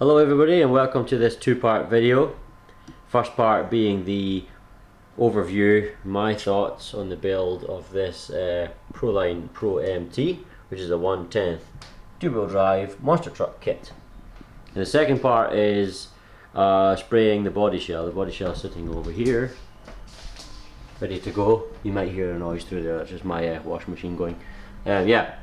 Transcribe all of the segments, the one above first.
Hello everybody and welcome to this two-part video. First part being the overview, my thoughts on the build of this Pro-line Pro MT, which is a 1/10 two-wheel drive monster truck kit. And the second part is spraying the body shell. The body shell is sitting over here, ready to go. You might hear a noise through there, that's just my wash machine going. Yeah,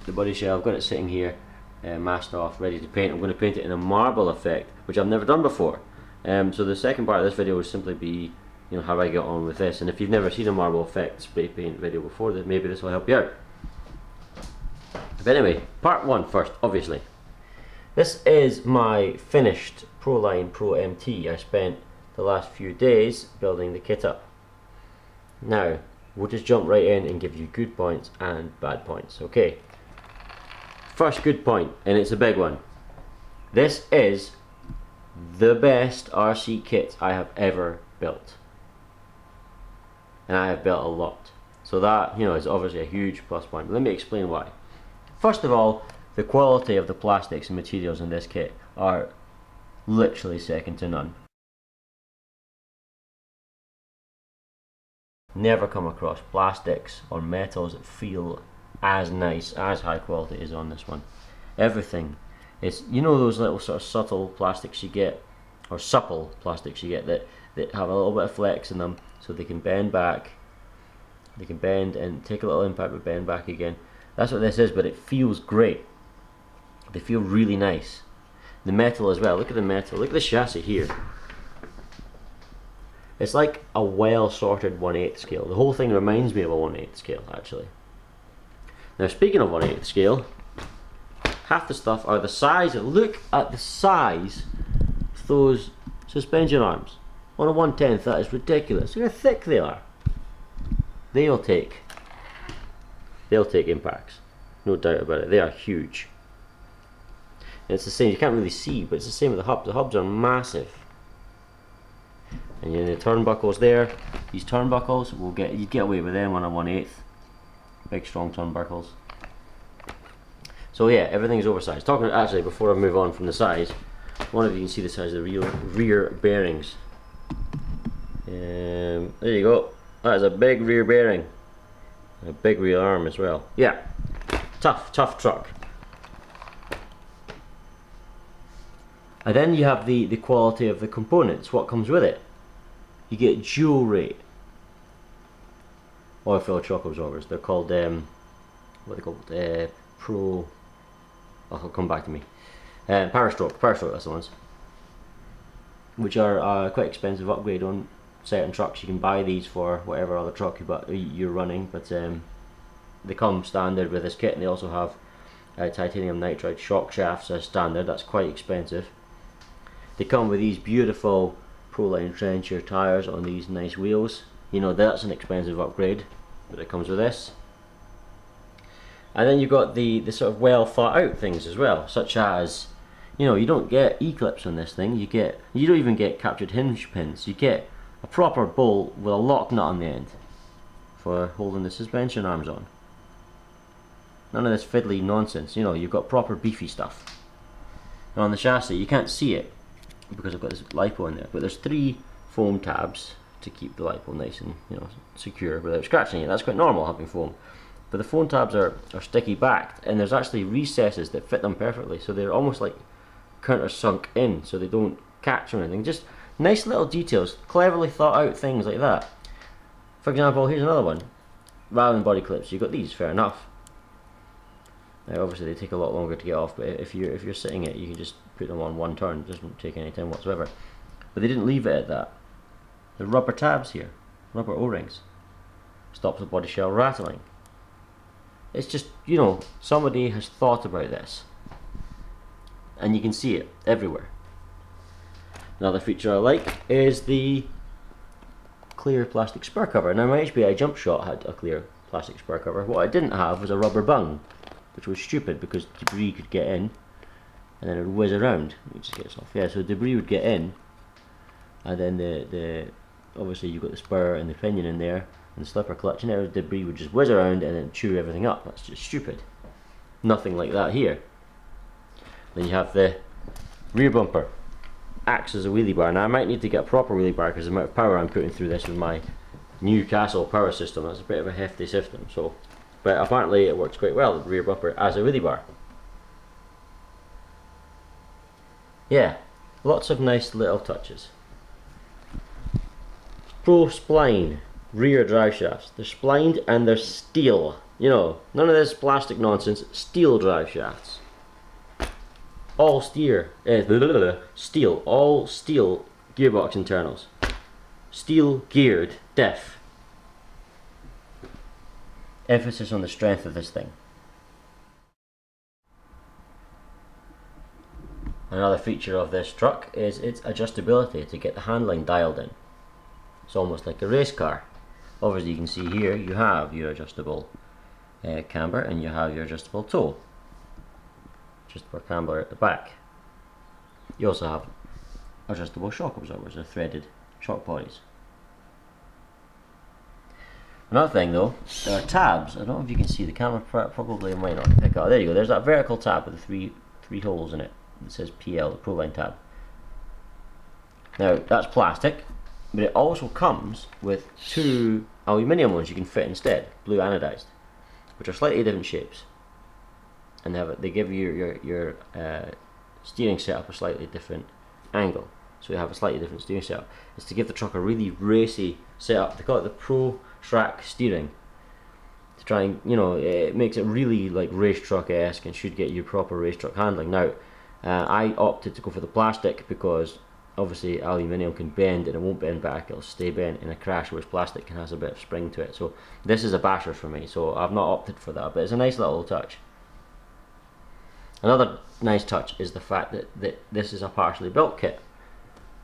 the body shell, I've got it sitting here. Masked off, ready to paint. I'm going to paint it in a marble effect, which I've never done before. So the second part of this video will simply be, how I get on with this. And if you've never seen a marble effect spray paint video before, then maybe this will help you out. But anyway, part one first, obviously. This is my finished Pro-line Pro MT. I spent the last few days building the kit up. Now, we'll just jump right in and give you good points and bad points. Okay. First good point, and it's a big one. This is the best RC kit I have ever built. And I have built a lot. So that, is obviously a huge plus point. But let me explain why. First of all, the quality of the plastics and materials in this kit are literally second to none. Never come across plastics or metals that feel as nice, as high quality as on this one. Everything is, those little sort of subtle plastics you get, or supple plastics you get that have a little bit of flex in them, so they can bend back, they can bend and take a little impact but bend back again. That's what this is, but it feels great. They feel really nice. The metal as well, look at the metal, look at the chassis here. It's like a well sorted 1/8 scale. The whole thing reminds me of a 1/8 scale actually. Now speaking of 1/8 scale, half the stuff are the size of, look at the size of those suspension arms. On a 1/10, that is ridiculous. Look how thick they are. They'll take impacts, no doubt about it. They are huge. And it's the same, you can't really see, but it's the same with the hubs. The hubs are massive. And the turnbuckles there, these turnbuckles, you'd get away with them on a 1/8. Big strong turnbuckles. So yeah, everything's oversized. Actually, before I move on from the size, one of you can see the size of the rear bearings. There you go. That is a big rear bearing. A big rear arm as well. Yeah, tough truck. And then you have the quality of the components, what comes with it. You get dual rate oil filled shock absorbers. They're called what are they called? Pro. Oh, it'll come back to me. Power stroke. That's the ones. Which are quite expensive upgrade on certain trucks. You can buy these for whatever other truck you're running, but they come standard with this kit, and they also have titanium nitride shock shafts as standard. That's quite expensive. They come with these beautiful Pro-line trencher tires on these nice wheels. That's an expensive upgrade, but it comes with this. And then you've got the sort of well thought out things as well, such as, you don't get E-clips on this thing. You don't even get captured hinge pins. You get a proper bolt with a lock nut on the end for holding the suspension arms on. None of this fiddly nonsense. You've got proper beefy stuff. And on the chassis, you can't see it because I've got this lipo in there, but there's 3 foam tabs to keep the lipo nice and secure without scratching it. That's quite normal having foam, but the foam tabs are sticky backed, and there's actually recesses that fit them perfectly, so they're almost like countersunk in, so they don't catch or anything. Just nice little details, cleverly thought out things like that. For example, here's another one. Rather than body clips, you've got these. Fair enough. Now, obviously they take a lot longer to get off, but if you're sitting it, you can just put them on one turn. It doesn't take any time whatsoever. But they didn't leave it at that. The rubber tabs here, rubber O-rings, stops the body shell rattling. It's just, somebody has thought about this, and you can see it everywhere. Another feature I like is the clear plastic spur cover. Now my HPI jump shot had a clear plastic spur cover. What I didn't have was a rubber bung, which was stupid because debris could get in and then it would whiz around. Let me just get this off. Yeah, so debris would get in, and then obviously you've got the spur and the pinion in there and the slipper clutch, and the debris would just whiz around and then chew everything up. That's just stupid. Nothing like that here. Then you have the rear bumper acts as a wheelie bar. Now I might need to get a proper wheelie bar because the amount of power I'm putting through this with my Newcastle power system, that's a bit of a hefty system. So, but apparently it works quite well, the rear bumper as a wheelie bar. Yeah, lots of nice little touches. Pro spline rear drive shafts. They're splined and they're steel. You know, none of this plastic nonsense. Steel drive shafts. All steel, all steel gearbox internals. Steel geared diff. Emphasis on the strength of this thing. Another feature of this truck is its adjustability to get the handling dialed in. It's almost like a race car. Obviously you can see here you have your adjustable camber and you have your adjustable toe. Adjustable camber at the back. You also have adjustable shock absorbers or threaded shock bodies. Another thing though, there are tabs. I don't know if you can see, the camera probably might not pick up. There you go, there's that vertical tab with the three holes in it. It says PL, the Pro-line tab. Now that's plastic, but it also comes with two aluminium ones you can fit instead, blue anodized, which are slightly different shapes, and they give you your steering setup a slightly different angle, so you have a slightly different steering setup. It's to give the truck a really racy setup. They call it the Pro Track steering, to try and, you know, it makes it really like race truck-esque and should get you proper race truck handling. Now I opted to go for the plastic because obviously aluminium can bend and it won't bend back, it'll stay bent in a crash, whereas plastic has a bit of spring to it. So this is a basher for me, so I've not opted for that, but it's a nice little touch. Another nice touch is the fact that this is a partially built kit.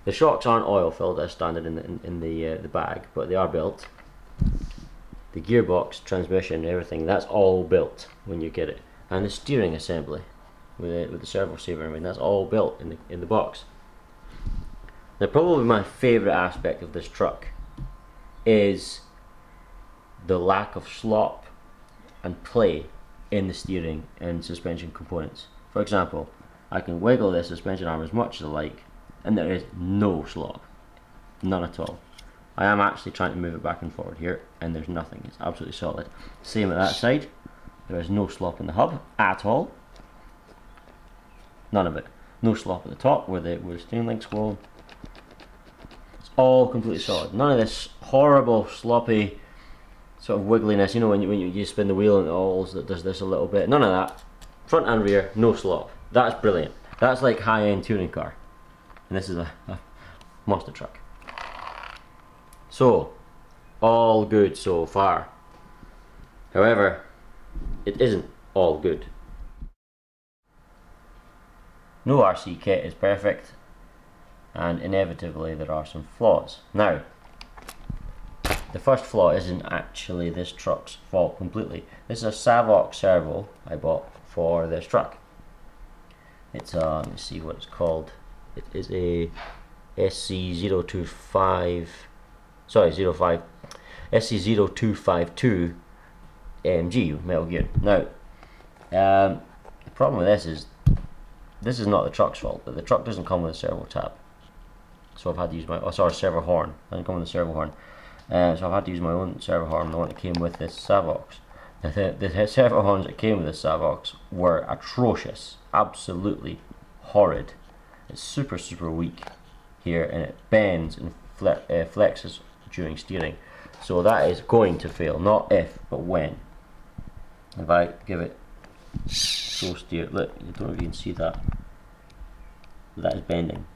The shocks aren't oil filled as standard in the bag, but they are built. The gearbox, transmission, everything, that's all built when you get it, and the steering assembly with the servo saver and everything, that's all built in the box. Now probably my favourite aspect of this truck is the lack of slop and play in the steering and suspension components. For example, I can wiggle this suspension arm as much as I like and there is no slop, none at all. I am actually trying to move it back and forward here and there's nothing, it's absolutely solid. Same at that side, there is no slop in the hub at all, none of it. No slop at the top where the steering links go. It's all completely solid. None of this horrible sloppy sort of wiggliness, you know, when you spin the wheel and it all does this a little bit. None of that. Front and rear, no slop. That's brilliant. That's like high-end touring car. And this is a monster truck. So, all good so far. However, it isn't all good. No RC kit is perfect, and inevitably there are some flaws. Now, the first flaw isn't actually this truck's fault completely. This is a Savox servo I bought for this truck. It's let me see what it's called. It is a SC0252 AMG metal gear. Now, the problem with this is not the truck's fault, but the truck doesn't come with a servo tab. So I've had to use my, servo horn. It doesn't come with a servo horn. So I've had to use my own servo horn, the one that came with this Savox. The servo horns that came with this Savox were atrocious, absolutely horrid. It's super weak here, and it bends and flexes during steering. So that is going to fail, not if, but when. If I give it slow steer, look, I don't know if you can see that. That is bending.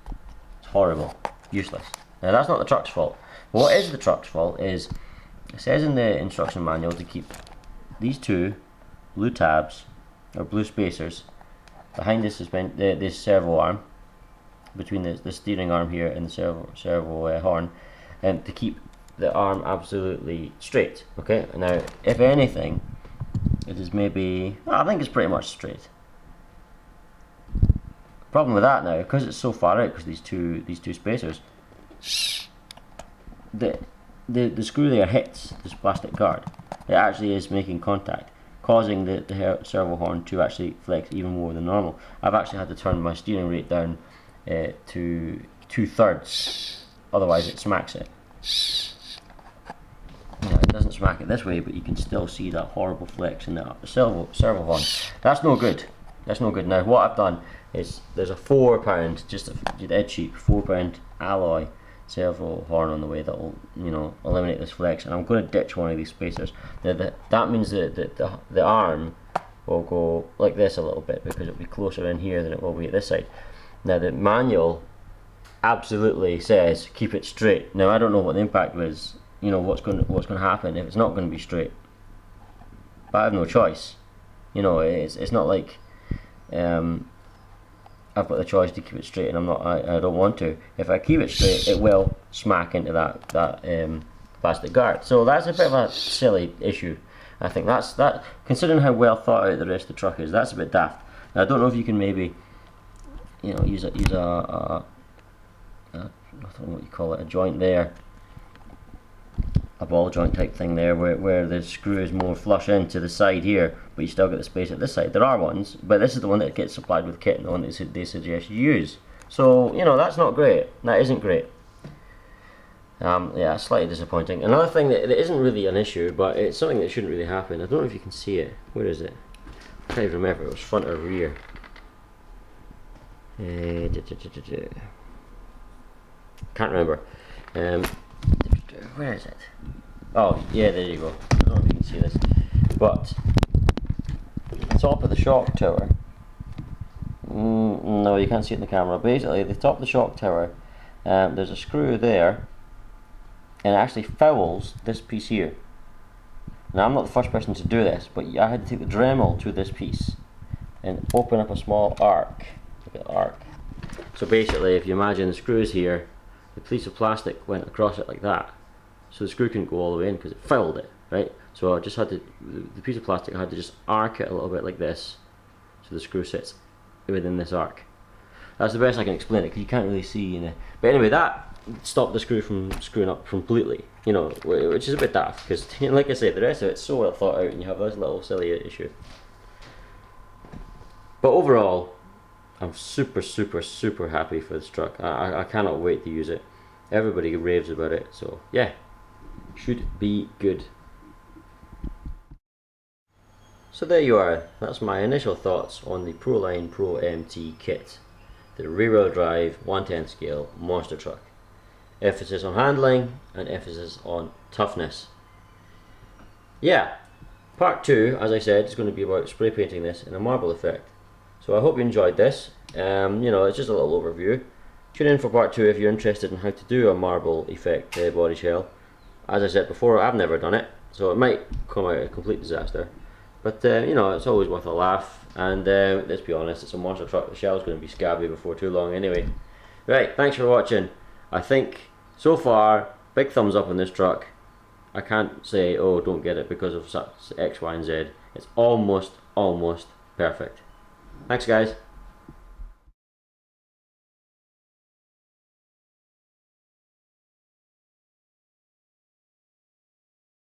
It's horrible, useless. Now that's not the truck's fault. What is the truck's fault is, it says in the instruction manual to keep these two blue tabs, or blue spacers, behind this servo arm, between the steering arm here and the servo horn, and to keep the arm absolutely straight. Okay, now if anything, it is maybe, I think it's pretty much straight. Problem with that now, because it's so far out, because these two spacers, the screw there hits this plastic guard. It actually is making contact, causing the servo horn to actually flex even more than normal. I've actually had to turn my steering rate down to 2/3, otherwise it smacks it. Now, it doesn't smack it this way, but you can still see that horrible flex in the servo horn. That's no good. That's no good. Now what I've done is there's a £4, just a dead cheap £4 alloy servo horn on the way that will, you know, eliminate this flex, and I'm going to ditch one of these spacers. Now that means that the arm will go like this a little bit, because it'll be closer in here than it will be at this side. Now the manual absolutely says keep it straight. Now I don't know what the impact was, you know, what's going to happen if it's not going to be straight, but I have no choice. You know, it's not like I've got the choice to keep it straight, and I don't want to. If I keep it straight, it will smack into that plastic guard. So that's a bit of a silly issue. I think that considering how well thought out the rest of the truck is, that's a bit daft. Now, I don't know if you can maybe, you know, use a I don't know what you call it, a joint there, a ball joint type thing there, where the screw is more flush into the side here, but you still get the space at this side. There are ones, but this is the one that gets supplied with kit, and the one that they suggest you use. So, you know, that's not great. That isn't great. Yeah, slightly disappointing. Another thing that isn't really an issue, but it's something that shouldn't really happen. I don't know if you can see it. Where is it? I can't even remember if it was front or rear. Can't remember. Where is it? Oh, yeah, there you go. I don't know if you can see this, but the top of the shock tower. No, you can't see it in the camera. Basically, the top of the shock tower, there's a screw there, and it actually fouls this piece here. Now, I'm not the first person to do this, but I had to take the Dremel to this piece and open up a small arc. Look at the arc. So basically, if you imagine the screw is here, the piece of plastic went across it like that, so the screw couldn't go all the way in because it fouled it, right? So I just had to, the piece of plastic, I had to just arc it a little bit like this, so the screw sits within this arc. That's the best I can explain it, because you can't really see, you know. But anyway, that stopped the screw from screwing up completely, you know, which is a bit daft, because like I said, the rest of it's so well thought out, and you have this little silly issue. But overall, I'm super happy for this truck. I cannot wait to use it. Everybody raves about it, so yeah, should be good. So there you are. That's my initial thoughts on the Pro-Line Pro MT kit, the rear-wheel drive 1/10 scale monster truck. Emphasis on handling and emphasis on toughness. Yeah, part 2, as I said, is going to be about spray painting this in a marble effect. So I hope you enjoyed this. You know, it's just a little overview. Tune in for part 2 if you're interested in how to do a marble effect body shell. As I said before, I've never done it, so it might come out a complete disaster. But you know, it's always worth a laugh, and let's be honest, it's a monster truck. The shell's going to be scabby before too long anyway. Right, thanks for watching. I think, so far, big thumbs up on this truck. I can't say, oh, don't get it because of such X, Y, and Z. It's almost perfect. Thanks, guys.